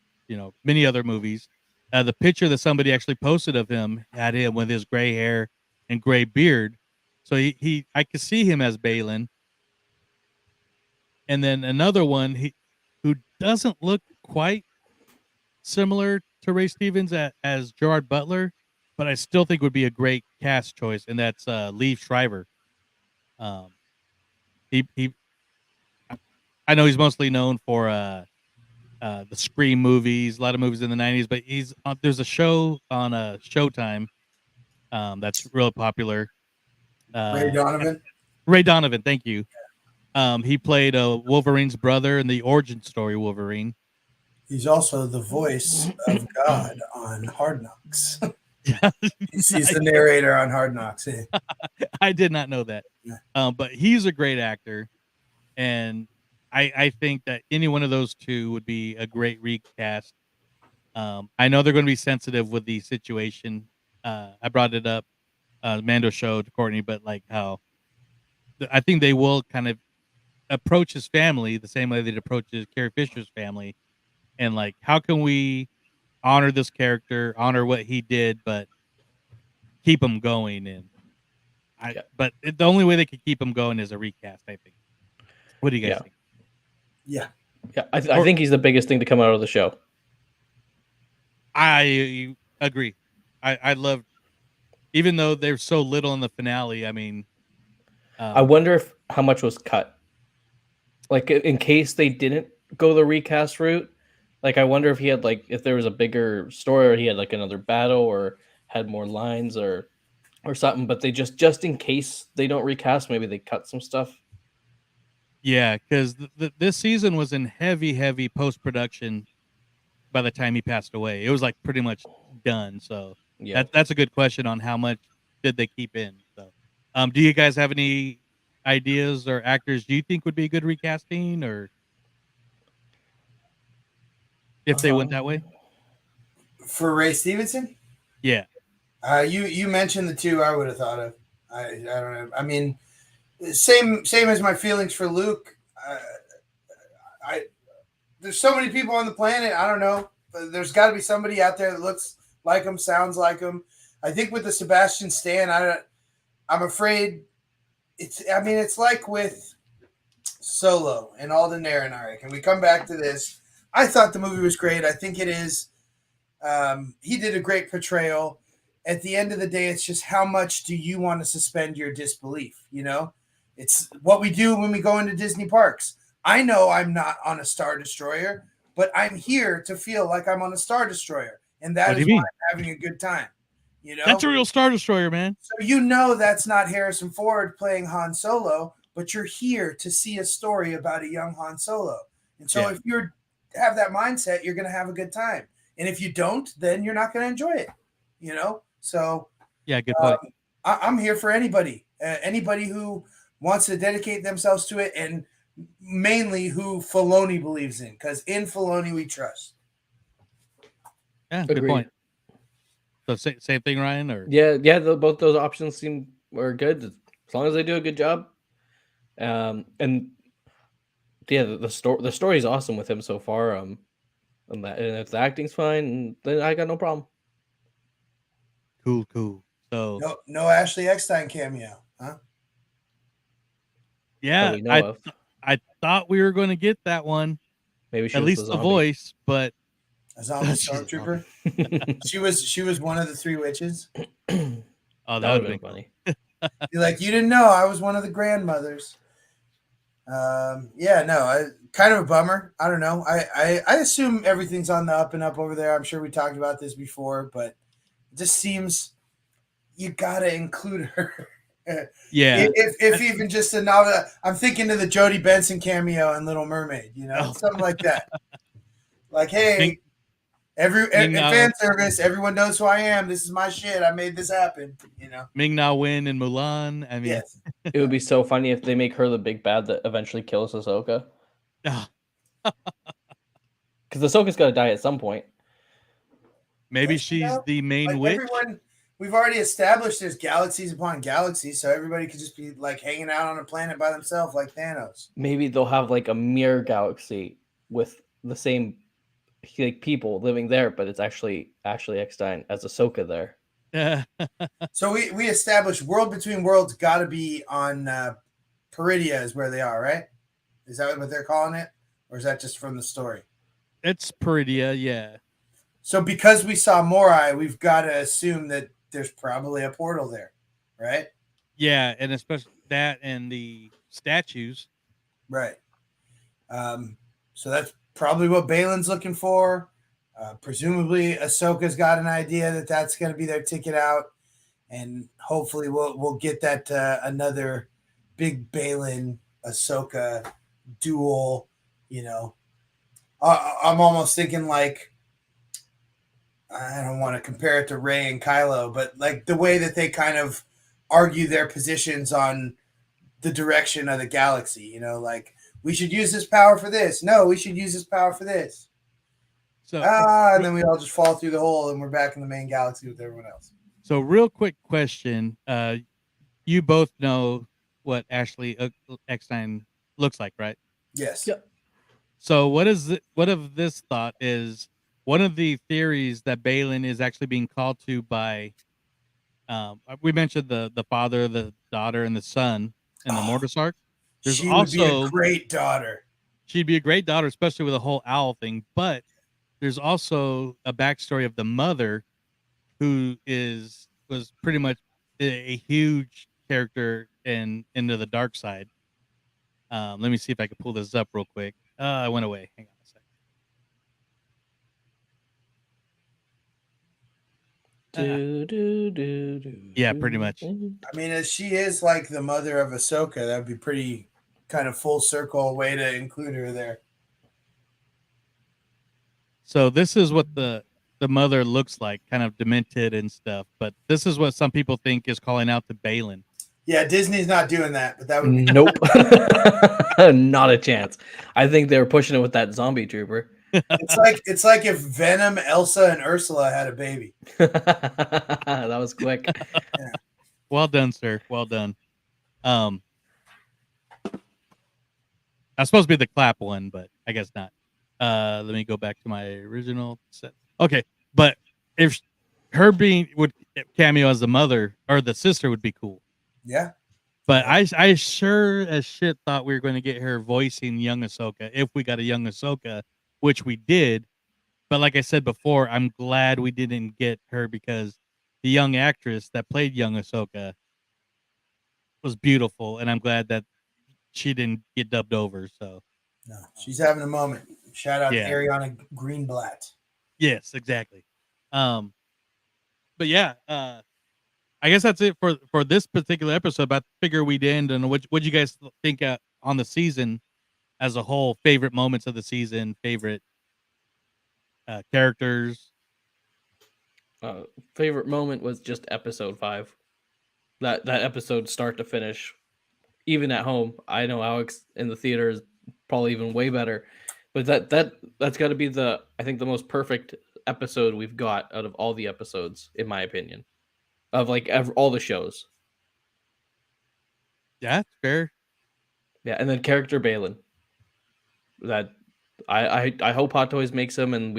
many other movies. The picture that somebody actually posted of him had him with his gray hair and gray beard, so he I could see him as Balin. And then another one who doesn't look quite similar to Ray Stevens as Gerard Butler, but I still think would be a great cast choice, and that's Lee Shriver. Um, he I know he's mostly known for the Scream movies, a lot of movies in the '90s, but he's there's a show on Showtime that's real popular.
Ray
Uh,
Donovan.
Ray Donovan, thank you. He played Wolverine's brother in the origin story Wolverine.
He's also the voice of God on Hard Knocks.
Yeah,
He's the
nice.
narrator on Hard Knocks. Yeah.
I did not know that.
Yeah.
But he's a great actor, and I think that any one of those 2 would be a great recast. I know they're going to be sensitive with the situation. I brought it up, Mando show to Courtney, but like how I think they will kind of approach his family the same way they'd approach Carrie Fisher's family, and like how can we honor this character, honor what he did, but keep him going. And
Yeah.
the only way they could keep him going is a recast, I think. What do you guys
Yeah.
think?
Yeah.
Yeah, I think he's the biggest thing to come out of the show.
I agree. I love, even though there's so little in the finale. I mean,
I wonder how much was cut. Like in case they didn't go the recast route, like I wonder if he had if there was a bigger story or he had like another battle or had more lines or something, but they just in case they don't recast, maybe they cut some stuff.
yeah, because this season was in heavy post production by the time he passed away. It was like pretty much done. So
Yeah.
that's a good question on how much did they keep in. So, do you guys have any ideas or actors you think would be a good recasting, or if they went that way?
For Ray Stevenson?
Yeah.
You mentioned the 2 I would have thought of. I don't know. I mean, same as my feelings for Luke. I there's so many people on the planet. I don't know. There's got to be somebody out there that looks like him, sounds like him. I think with the Sebastian Stan, I'm afraid it's like with Solo and Alden Ehrenreich. And we come back to this. I thought the movie was great. I think it is. He did a great portrayal. At the end of the day, it's just how much do you want to suspend your disbelief? It's what we do when we go into Disney parks. I know I'm not on a Star Destroyer, but I'm here to feel like I'm on a Star Destroyer. And
What
that
do
is
you
why
mean?
I'm having a good time. You know,
That's a real Star Destroyer, man.
so you know that's not Harrison Ford playing Han Solo, but you're here to see a story about a young Han Solo. And so
Yeah.
if you have that mindset, you're going to have a good time. And if you don't, then you're not going to enjoy it. You know, so
Yeah, good point.
I'm here for anybody who wants to dedicate themselves to it, and mainly who Filoni believes in, because in Filoni we trust.
Yeah, good
Agreed.
point. So same thing, Ryan, or
Yeah. Both those options are good as long as they do a good job. And yeah, the story's awesome with him so far. And if the acting's fine, then I got no problem.
cool. So
No Ashley Eckstein cameo, huh?
That
yeah,
we know of.
I thought we were going to get that one,
Maybe she
at
was the
least the
zombie.
voice, but
A zombie
she's a zombie.
stormtrooper. She was one of the three witches.
Oh,
That
that
would
would
have
have
been
been
funny.
You're like, you didn't know I was one of the grandmothers. Yeah, no, kind of a bummer. I don't know. I assume everything's on the up and up over there. I'm sure we talked about this before, but it just seems you gotta include her.
Yeah.
If even just a novel. I'm thinking of the Jodie Benson cameo in Little Mermaid. You know,
Oh.
something like that. Like, hey,
Ming
in
Na
fan service, everyone knows who I am. This is my shit. I made this happen. You know.
Ming Na Wen and Mulan. I mean,
Yes.
It would be so funny if they make her the big bad that eventually kills Ahsoka.
ah,
Because Ahsoka's got to die at some point.
maybe
Does she
she's
know?
the main
Like
witch.
everyone, we've already established there's galaxies upon galaxies, so everybody could just be like hanging out on a planet by themselves, like Thanos.
Maybe they'll have like a mirror galaxy with the same like people living there, but it's actually Eckstein as Ahsoka there.
So we established World Between Worlds got to be on Peridia, is where they are, right? Is that what they're calling it, or is that just from the story?
It's Peridia, yeah.
So because we saw Morai, we've got to assume that there's probably a portal there, right?
Yeah, and especially that and the statues.
Right. So that's probably what Balin's looking for. Presumably, Ahsoka's got an idea that that's going to be their ticket out, and hopefully, we'll get that another big Balin Ahsoka duel. You know, I'm almost thinking like I don't want to compare it to Rey and Kylo, but like the way that they kind of argue their positions on the direction of the galaxy. You know, like we should use this power for this. No, we should use this power for this.
So
And then we all just fall through the hole, and we're back in the main galaxy with everyone else.
So real quick question. You both know what Ashley Eckstein looks like, right?
Yes.
Yep.
So what of this thought is one of the theories that Balin is actually being called to by we mentioned the father, the daughter, and the son in the Mortis arc. There's
She would be a
also
great daughter.
she'd be a great daughter, especially with the whole owl thing, but there's also a backstory of the mother who was pretty much a huge character in Into the Dark Side. Let me see if I can pull this up real quick. I went away. Hang on a second. Yeah, pretty much.
I mean, as she is like the mother of Ahsoka, that would be pretty kind of full circle way to include her there.
So this is what the mother looks like, kind of demented and stuff. But this is what some people think is calling out to Balin.
Yeah, Disney's not doing that, but that would be
Nope. Not a chance. I think they were pushing it with that zombie trooper.
It's like if Venom, Elsa, and Ursula had a baby.
That was quick.
Yeah.
Well done, sir. Well done. That's supposed to be the clap one, but I guess not. Let me go back to my original set. Okay, but if her being would cameo as the mother or the sister would be cool.
Yeah.
But I sure as shit thought we were going to get her voicing young Ahsoka if we got a young Ahsoka, which we did. But like I said before, I'm glad we didn't get her because the young actress that played young Ahsoka was beautiful, and I'm glad that she didn't get dubbed over. So
No, she's having a moment. Shout out
Yeah.
to Ariana Greenblatt.
yes, exactly. but yeah, I guess that's it for this particular episode. But I figure we'd end. And what you guys think on the season as a whole? Favorite moments of the season, favorite characters.
Favorite moment was just episode 5. That episode, start to finish, even at home. I know Alex in the theater is probably even way better, but that's got to be I think the most perfect episode we've got out of all the episodes, in my opinion, of like all the shows.
Yeah, it's fair.
Yeah, and then character Balin. That I hope Hot Toys makes him, and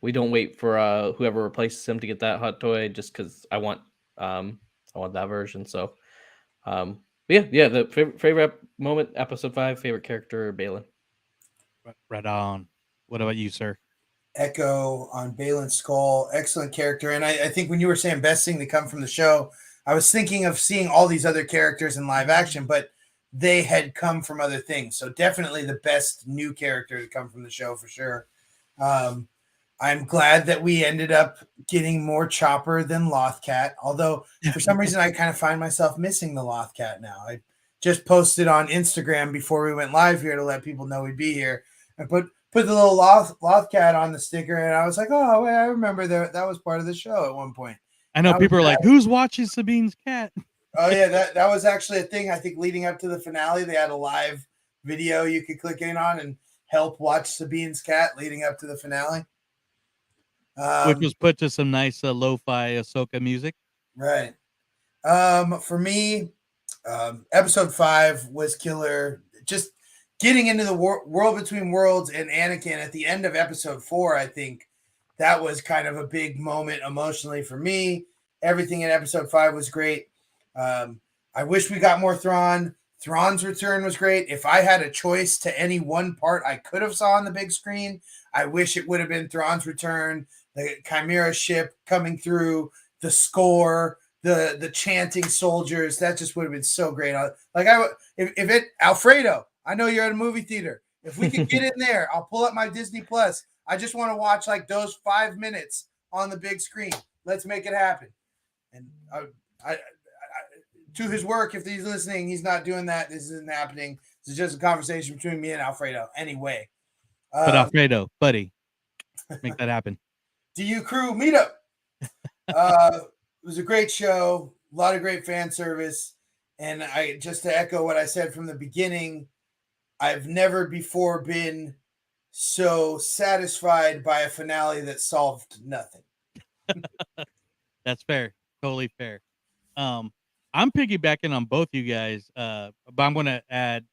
we don't wait for whoever replaces him to get that Hot Toy, just because I want that version. So yeah, the favorite moment, episode 5, favorite character Balin.
Right on. What about you, sir?
Echo on Balin's skull. Excellent character. And I think when you were saying best thing to come from the show, I was thinking of seeing all these other characters in live action, but they had come from other things. So definitely the best new character to come from the show for sure. Um, I'm glad that we ended up getting more Chopper than Lothcat, although for some reason I kind of find myself missing the Lothcat now. I just posted on Instagram before we went live here to let people know we'd be here. I put the little Lothcat on the sticker, and I was like, oh, wait, I remember that was part of the show at one point.
I know people are like, who's watching Sabine's cat?
Oh yeah, that was actually a thing. I think leading up to the finale, they had a live video you could click in on and help watch Sabine's cat leading up to the finale.
Which was put to some nice lo-fi Ahsoka music.
Right. For me, episode 5 was killer. Just getting into the world between worlds and Anakin at the end of episode 4, I think that was kind of a big moment emotionally for me. Everything in episode 5 was great. I wish we got more Thrawn. Thrawn's return was great. If I had a choice to any one part I could have saw on the big screen, I wish it would have been Thrawn's return, the Chimera ship coming through, the score, the chanting soldiers. That just would have been so great. Alfredo, I know you're at a movie theater. If we could get in there, I'll pull up my Disney Plus. I just want to watch like those 5 minutes on the big screen. Let's make it happen. And to his work, if he's listening, he's not doing that. This isn't happening. This is just a conversation between me and Alfredo. Anyway.
But Alfredo, buddy, make that happen.
DU Crew meetup. It was a great show. A lot of great fan service. And I just to echo what I said from the beginning, I've never before been so satisfied by a finale that solved nothing.
That's fair. Totally fair. I'm piggybacking on both you guys, but I'm going to add,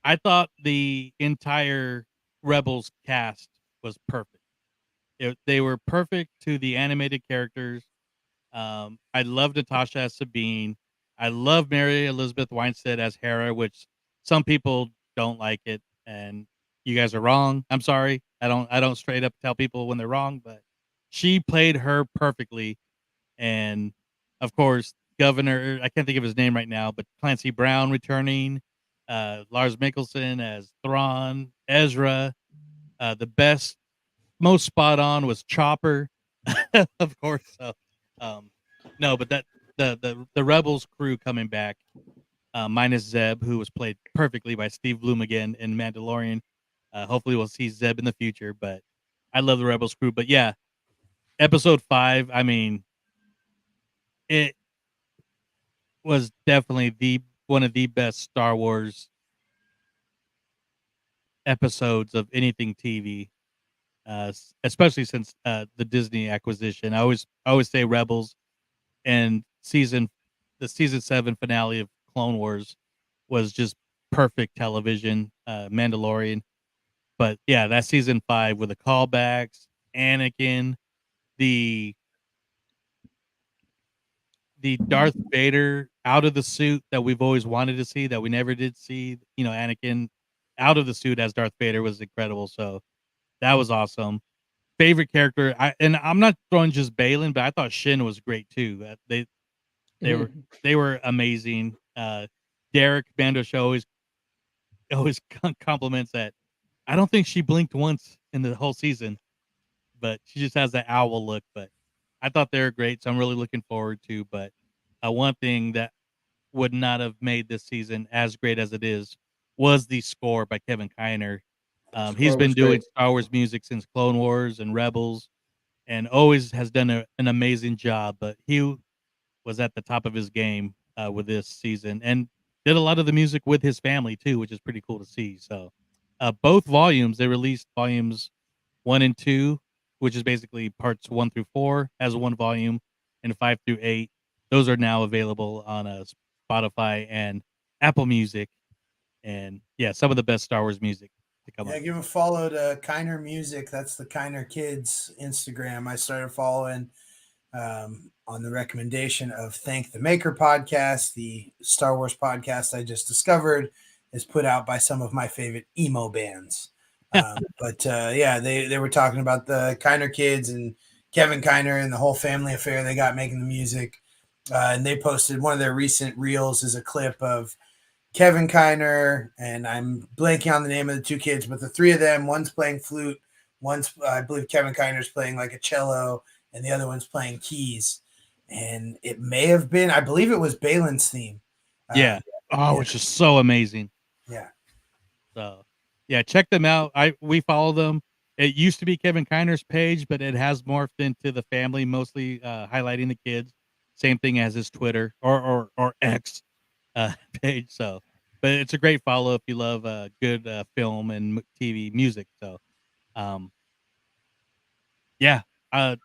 I thought the entire Rebels cast was perfect. They were perfect to the animated characters. I love Natasha as Sabine. I love Mary Elizabeth Winstead as Hera, which some people don't like it, and you guys are wrong. I'm sorry. I don't straight up tell people when they're wrong, but she played her perfectly. And of course, Governor, I can't think of his name right now, but Clancy Brown returning, Lars Mikkelsen as Thrawn, Ezra. The best, most spot on was Chopper, of course. So, no, but that the Rebels crew coming back, minus Zeb, who was played perfectly by Steve Bloom again in Mandalorian. Hopefully, we'll see Zeb in the future. But I love the Rebels crew. But yeah, episode 5. I mean, it was definitely the one of the best Star Wars episodes of anything TV, especially since the Disney acquisition. I always say Rebels and the season 7 finale of Clone Wars was just perfect television. Mandalorian, but yeah, that season 5 with the callbacks, Anakin, the Darth Vader out of the suit that we've always wanted to see that we never did see. Anakin out of the suit as Darth Vader was incredible. So that was awesome. Favorite character, and I'm not throwing just Balin, but I thought Shin was great too. They were amazing. Derek Bando Show always compliments that. I don't think she blinked once in the whole season, but she just has that owl look. But I thought they were great, so I'm really looking forward to. But one thing that would not have made this season as great as it is was the score by Kevin Kiner. He's
Score
been
was
doing
great.
Star Wars music since Clone Wars and Rebels, and always has done an amazing job. But he was at the top of his game with this season, and did a lot of the music with his family too, which is pretty cool to see. So, both volumes they released volumes 1 and 2, which is basically parts 1 through 4 as one volume, and 5 through 8. Those are now available on Spotify and Apple Music, and yeah, some of the best Star Wars music to come
Yeah,
out.
give a follow to Kiner Music. That's the Kiner Kids Instagram. I started following on the recommendation of Thank the Maker podcast. The Star Wars podcast I just discovered is put out by some of my favorite emo bands. But yeah, they were talking about the Kiner kids and Kevin Kiner and the whole family affair they got making the music. And they posted one of their recent reels is a clip of Kevin Kiner, and I'm blanking on the name of the two kids, but the three of them, one's playing flute, one's I believe Kevin Kiner's playing like a cello, and the other one's playing keys. And it may have been, I believe it was Balin's theme.
Yeah. Oh,
Yeah.
which is so amazing.
Yeah.
So, yeah, check them out. We follow them. It used to be Kevin Kiner's page, but it has morphed into the family, mostly highlighting the kids. Same thing as his Twitter or X page. So, but it's a great follow if you love good film and TV music. So, um, yeah. Uh,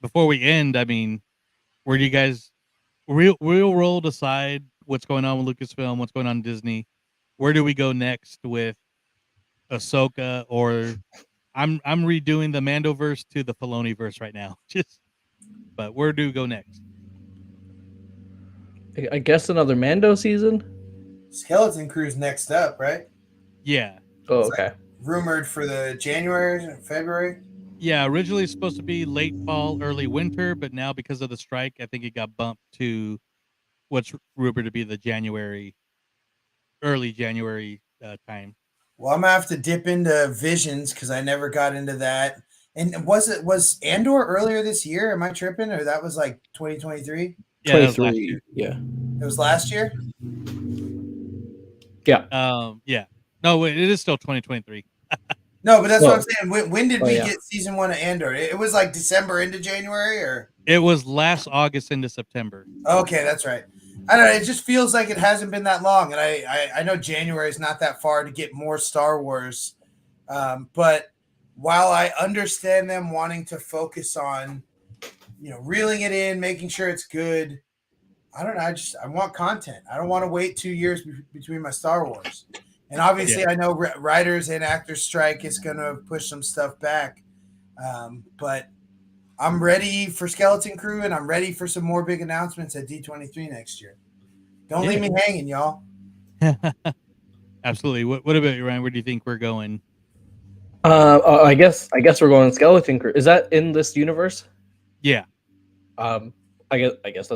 before we end, I mean, where do you guys real world aside? What's going on with Lucasfilm? What's going on in Disney? Where do we go next with Ahsoka? Or I'm redoing the Mandoverse to the Filoni verse right now. But where do we go next?
I guess another Mando season.
Skeleton Crew's next up, right?
Yeah.
Oh,
It's
okay.
rumored for the January, February.
Yeah, originally it's supposed to be late fall, early winter, but now because of the strike, I think it got bumped to what's rumored to be the early January time.
Well, I'm gonna have to dip into Visions because I never got into that. And was Andor earlier this year? Am I tripping, or that was like 2023?
Yeah, that was last year.
Yeah.
It was last year.
Yeah.
Yeah. No, it is still 2023.
No, but that's what I'm
Oh.
saying. When did
Oh,
we
yeah.
get season 1 of Andor? It was like December into January, or
It was last August into September.
okay, that's right. I don't know. It just feels like it hasn't been that long, and I know January is not that far to get more Star Wars. But while I understand them wanting to focus on, reeling it in, making sure it's good, I don't know. I want content. I don't want to wait 2 years between my Star Wars. And obviously,
Yeah.
I know writers and actors strike is going to push some stuff back. But I'm ready for Skeleton Crew, and I'm ready for some more big announcements at D23 next year. Don't leave me hanging, y'all.
Absolutely. What about you, Ryan? Where do you think we're going?
I guess we're going Skeleton Crew. Is that in this universe?
Yeah.
I guess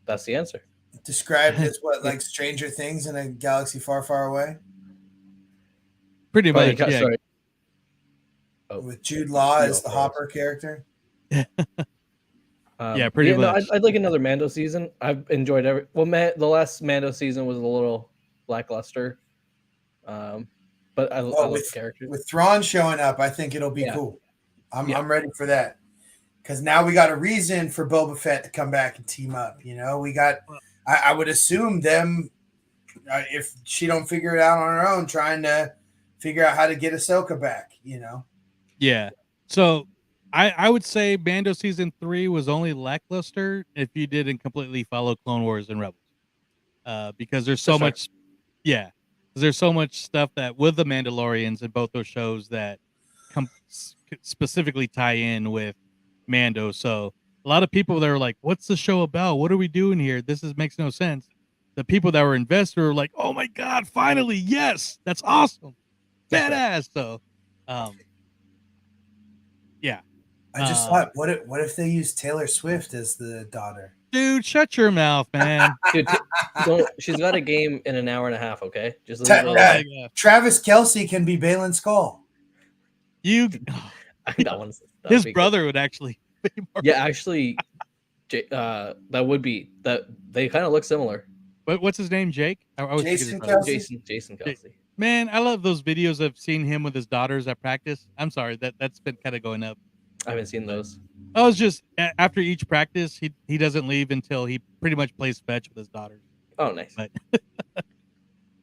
that's the answer.
Described as what, like Stranger Things in a galaxy far, far away?
Pretty much. Yeah.
Sorry.
With Jude Law as the Hopper character?
Yeah, pretty much.
No, I'd like another Mando season. I've enjoyed the last Mando season was a little lackluster. But I love the characters.
With Thrawn showing up, I think it'll be cool. I'm ready for that. Because now we got a reason for Boba Fett to come back and team up. We got, I would assume them, if she don't figure it out on her own, trying to figure out how to get Ahsoka back,
Yeah. So I would say Mando season 3 was only lackluster if you didn't completely follow Clone Wars and Rebels. Because there's so much, there's so much stuff that with the Mandalorians in both those shows that specifically tie in with Mando. So a lot of people that are like, "What's the show about? What are we doing here? Makes no sense." The people that were invested were like, "Oh my god, finally, yes, that's awesome, badass." So, yeah.
I just thought, what if they use Taylor Swift as the daughter?
Dude, shut your mouth, man.
Dude, she's got a game in an hour and a half. Okay, just
Travis Kelce can be Balin Skull.
His brother would actually
Yeah, actually, that would be that. They kind of look similar.
What's his name? Jake? I always forget his
Jason
brother.
Kelsey?
Jason
Jake.
Kelsey.
Man, I love those videos of seeing him with his daughters at practice. I'm sorry that's been kind of going up.
I haven't seen those.
I was just after each practice, he doesn't leave until he pretty much plays fetch with his daughters.
Oh, nice.
But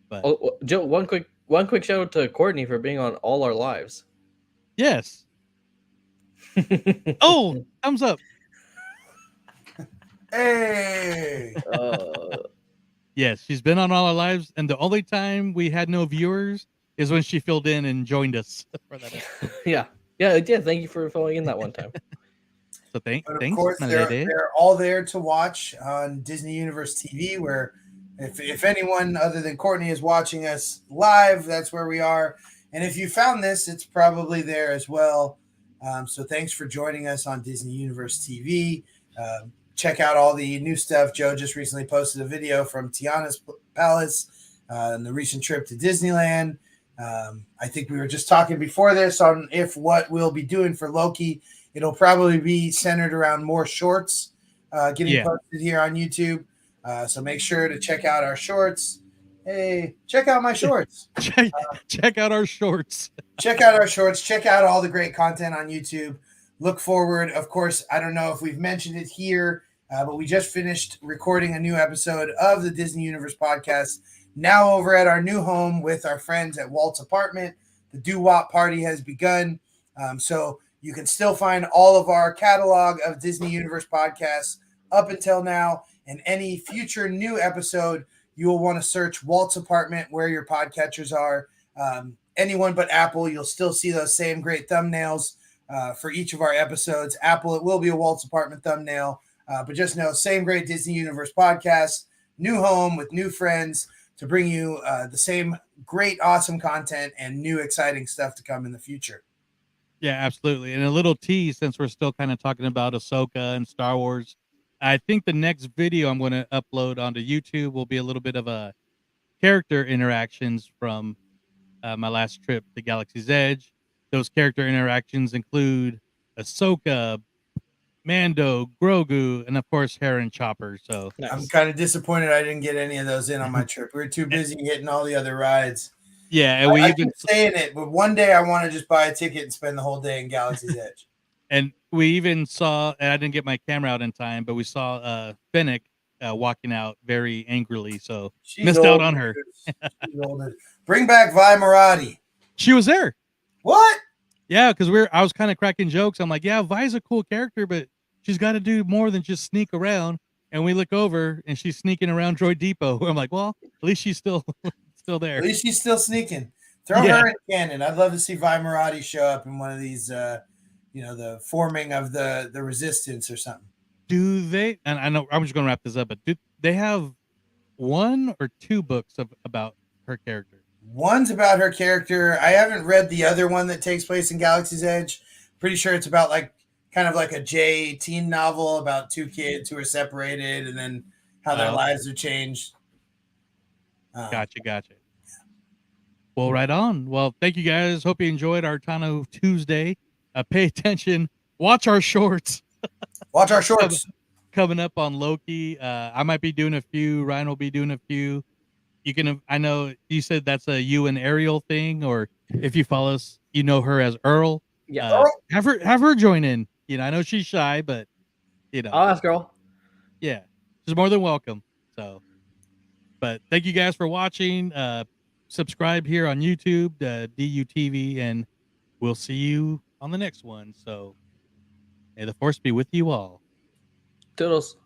but
Oh, Joe, one quick shout out to Courtney for being on All Our Lives.
yes. Oh, thumbs up.
Hey.
Yes, she's been on All Our Lives, and the only time we had no viewers is when she filled in and joined us for that episode.
yeah. Thank you for filling in that one time.
So
But of
thanks,
course,
my
they're,
lady.
they're all there to watch on Disney Universe TV, where if anyone other than Courtney is watching us live, that's where we are. And if you found this, it's probably there as well. So thanks for joining us on Disney Universe TV. Check out all the new stuff. Joe just recently posted a video from Tiana's Palace and the recent trip to Disneyland. I think we were just talking before this on what we'll be doing for Loki. It'll probably be centered around more shorts getting posted here on YouTube. So make sure to check out our shorts. Hey, check out my shorts.
Check out our shorts.
Check out our shorts. Check out all the great content on YouTube. Look forward. Of course, I don't know if we've mentioned it here, but we just finished recording a new episode of the Disney Universe podcast. Now over at our new home with our friends at Walt's apartment. The doo-wop party has begun. So you can still find all of our catalog of Disney Universe podcasts up until now. And any future new episode, you will want to search Walt's apartment where your podcatchers are. Anyone but Apple, you'll still see those same great thumbnails for each of our episodes. Apple, it will be a Walt's apartment thumbnail. But just know, same great Disney Universe podcast, new home with new friends to bring you the same great, awesome content and new exciting stuff to come in the future.
Yeah, absolutely. And a little tease, since we're still kind of talking about Ahsoka and Star Wars, I think the next video I'm going to upload onto YouTube will be a little bit of a character interactions from my last trip to Galaxy's Edge. Those character interactions include Ahsoka, Mando, Grogu, and of course Hera and Chopper. So
Nice.
I'm kind of disappointed I didn't get any of those in on my trip. We were too busy hitting all the other rides.
yeah, and we
I
even
keep saying it, but one day I want to just buy a ticket and spend the whole day in Galaxy's Edge.
and we even saw, and I didn't get my camera out in time, but we saw Fennec walking out very angrily. So
She's
missed
old,
out on her.
She's older. Bring back Vi Marati.
She was there.
What?
Yeah, because I was kind of cracking jokes. I'm like, yeah, Vi's a cool character, but she's got to do more than just sneak around. And we look over, and she's sneaking around Droid Depot. I'm like, well, at least she's still there.
At least she's still sneaking. Throw her in canon. I'd love to see Vi Marati show up in one of these, the forming of the Resistance or something.
Do they? And I know I'm just going to wrap this up, but do they have one or two books about her character?
One's about her character. I haven't read the other one that takes place in Galaxy's Edge. Pretty sure it's about kind of like a J teen novel about two kids who are separated and then how their lives are changed.
Gotcha. Well, right on. Well, thank you guys. Hope you enjoyed our Tano Tuesday. Pay attention. Watch our shorts.
Watch our shorts.
Coming up on Loki. I might be doing a few. Ryan will be doing a few. You can. I know you said that's a you and Ariel thing, or if you follow us, you know her as Earl.
Yeah.
Have her join in. I know she's shy, but
I'll ask Earl.
Yeah, she's more than welcome. So, but thank you guys for watching. Subscribe here on YouTube, DUTV, and we'll see you on the next one. So, may the force be with you all.
Toodles.